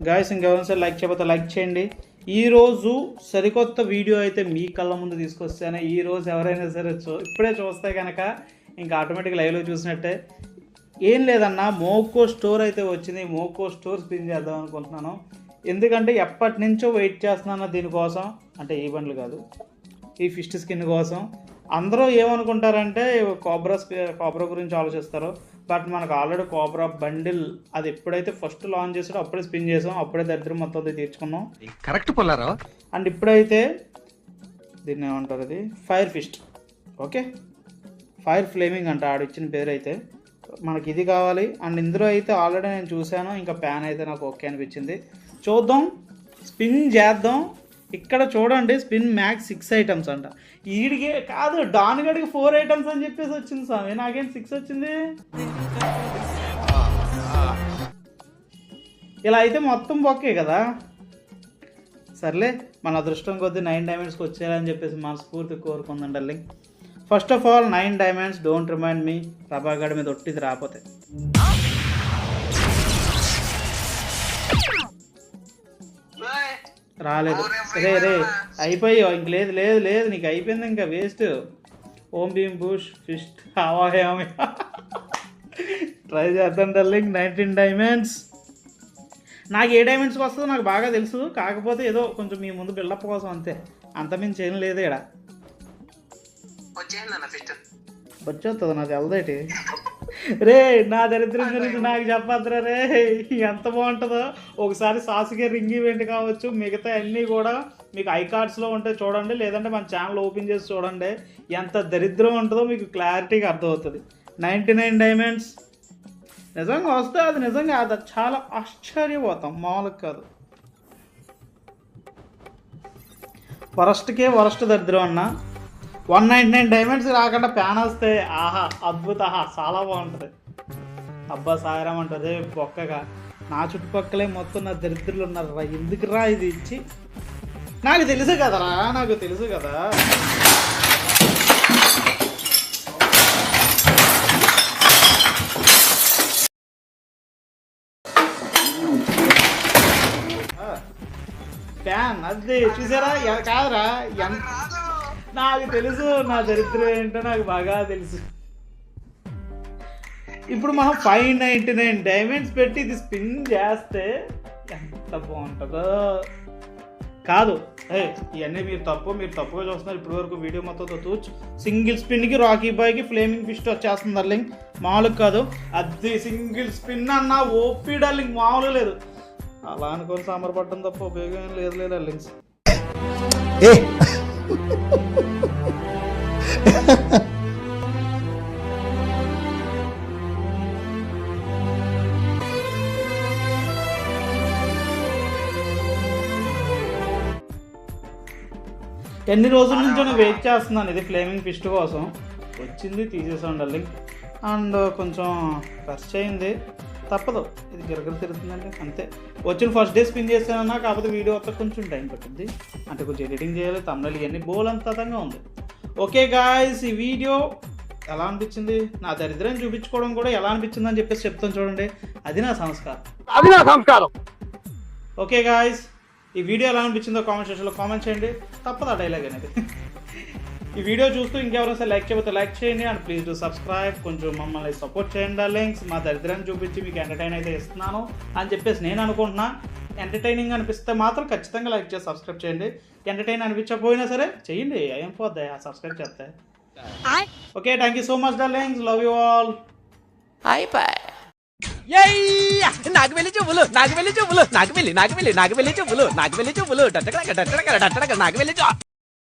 Guys ఇంకెవరైనా సరే like చేయకపోతే లైక్ చేయండి. ఈరోజు సరికొత్త వీడియో అయితే మీ కళ్ళ ముందు తీసుకొస్తాను. ఈరోజు ఎవరైనా సరే ఇప్పుడే చూస్తే కనుక ఇంకా ఆటోమేటిక్ లైవ్లో చూసినట్టే. ఏం లేదన్నా, మోకో స్టోర్ అయితే వచ్చింది. మోకో స్టోర్ స్పిన్ చేద్దాం అనుకుంటున్నాను. ఎందుకంటే ఎప్పటి నుంచో వెయిట్ చేస్తున్నాను దీనికోసం. అంటే ఈ బండ్లు కాదు, ఈ ఫిస్ట్ స్కిన్ కోసం. అందరూ ఏమనుకుంటారంటే కోబ్రా గురించి ఆలోచిస్తారు. బట్ మనకు ఆల్రెడీ కోబ్రా బండిల్ అది ఎప్పుడైతే ఫస్ట్ లాంచ్ చేసాడో అప్పుడే స్పిన్ చేసాం, అప్పుడే దరిద్రం మొత్తం తీర్చుకున్నాం. కరెక్ట్ పొలారా. అండ్ ఇప్పుడైతే దీన్ని ఏమంటారు, ఇది fire fist. Okay, fire flaming అంట ఆడిచ్చిన పేరు. అయితే మనకి ఇది కావాలి. అండ్ ఇందులో అయితే ఆల్రెడీ నేను చూశాను. ఇంకా ప్యాన్ అయితే నాకు ఓకే అనిపించింది. చూద్దాం, స్పిన్ చేద్దాం. ఇక్కడ చూడండి, స్పిన్ మ్యాక్స్ 6 ఐటమ్స్ అంట. ఈడికి కాదు, డాన్ గడికి 4 ఐటమ్స్ అని చెప్పేసి వచ్చింది స్వామి. నాకేం 6 వచ్చింది. ఇలా అయితే మొత్తం బొక్కే కదా. సర్లే, మన అదృష్టం కొద్దీ 9 డైమండ్స్కి వచ్చేయాలని చెప్పేసి మనస్ఫూర్తి కోరుకుందాం darling. First of all 9 diamonds. Don't remind me. ప్రభాగడ్ మీద ఒట్టిది రాకపోతే రాలేదు. రే అయిపోయావు. ఇంక లేదు లేదు లేదు, నీకు అయిపోయింది. ఇంకా వేస్ట్. ఓం భీమ్ బూష్ ఫిస్ట్ హవాయామి. ట్రై చేద్దాం డార్లింగ్. 19 డైమండ్స్. నాకు ఏ డైమండ్స్కి వస్తుందో నాకు బాగా తెలుసు. కాకపోతే ఏదో కొంచెం మీ ముందు బిల్డప్ కోసం అంతే, అంతమించి ఏం లేదు. ఇక్కడ వచ్చేస్తుంది నాకు తెలదేటి. రే, నా దరిద్రం గురించి నాకు చెప్పద్దురా రే. ఎంత బాగుంటుందో ఒకసారి సాసుకే రింగ్ ఈవెంట్ కావచ్చు, మిగతా అన్నీ కూడా మీకు ఐకార్డ్స్లో ఉంటే చూడండి, లేదంటే మన ఛానల్ ఓపెన్ చేసి చూడండి. ఎంత దరిద్రం ఉంటుందో మీకు క్లారిటీగా అర్థమవుతుంది. 99 డైమండ్స్ నిజంగా వస్తే అది నిజంగా అది చాలా ఆశ్చర్యపోతాం, మామూలుగా కాదు. వరస్ట్కే వరస్ట్ దరిద్రం అన్న. 199 డైమండ్స్ రాకుండా ప్యాన్ వస్తే ఆహా అద్భుత, చాలా బాగుంటుంది. అబ్బా సాయరం అంటుంది బొక్కగా. నా చుట్టుపక్కలే మొత్తం నా దరిద్రులు ఉన్నారా. ఎందుకురా ఇది ఇచ్చి? నాకు తెలుసు కదరా, నాకు తెలుసు కదా. ప్యాన్ అది చూసారా? కాదురా, నాకు తెలుసు నా దరిద్రం ఏంటో నాకు బాగా తెలుసు. ఇప్పుడు మనం 599 డైమండ్స్ పెట్టి ఇది స్పిన్ చేస్తే ఎంత బాగుంటుందో. కాదు ఇవన్నీ మీరు తప్పుగా చూస్తున్నారు. ఇప్పటి వరకు వీడియో మొత్తంతో తూచు. సింగిల్ స్పిన్కి రాకీ బాయ్కి ఫ్లేమింగ్ ఫిస్ట్ వచ్చేస్తుంది డార్లింగ్, మామూలుగా కాదు. అది సింగిల్ స్పిన్ అన్న ఓపీ డార్లింగ్, మామూలుగా లేదు. అలా అనుకొని సామరపడడం తప్ప ఉపయోగం ఏం లేదు డార్లింగ్స్. ఎన్ని రోజుల నుంచో నేను వెయిట్ చేస్తున్నాను ఇది ఫ్లేమింగ్ ఫిస్ట్ కోసం. వచ్చింది, తీసేసాం డార్లింగ్. అండ్ కొంచెం ఖర్చు అయింది, తప్పదు. ఇది గిరగిర తిరుగుతుందండి అంతే. వచ్చిన ఫస్ట్ డే స్పిన్ చేశానన్నా, కాకపోతే వీడియో వస్తే కొంచెం టైం పట్టింది. అంటే కొంచెం ఎడిటింగ్ చేయాలి, తమిళ ఇవన్నీ బోలంతతంగా ఉంది. ఓకే గాయస్, ఈ వీడియో ఎలా అనిపించింది? నా దరిద్రం చూపించుకోవడం కూడా ఎలా అనిపించింది అని చెప్పేసి చెప్తాను చూడండి. అది నా సంస్కారం. ఓకే గాయస్, ఈ వీడియో ఎలా అనిపించిందో కామెంట్ సెక్షన్లో కామెంట్ చేయండి. తప్పదు ఆ డైలాగ్ అనేది. ఈ వీడియో చూస్తూ ఇంకెవరైనా లైక్ చేయకపోతే లైక్ చేయండి. And please do subscribe. కొంచెం మమ్మల్ని సపోర్ట్ చేయండి డార్లింగ్స్. మా దరిద్రాన్ని చూపించి మీకు ఎంటర్టైన్ అయితే ఇస్తున్నాను అని చెప్పేసి నేను అనుకుంటున్నా. ఎంటర్టైనింగ్ అనిపిస్తే మాత్రం ఖచ్చితంగా లైక్ చేసి సబ్స్క్రైబ్ చేయండి. ఎంటర్టైన్ అనిపించకపోయినా సరే చేయండి, ఏం పోద్ది ఆ సబ్స్క్రైబ్ చేస్తే. Okay, thank you so much darlings, love you all. నాకు వెళ్ళి చూపులు, నాకు వెళ్ళి చూపులు, నాకు వెళ్ళి చూపులు, నాకు వెళ్ళి చూపులు, నాకు వెళ్ళి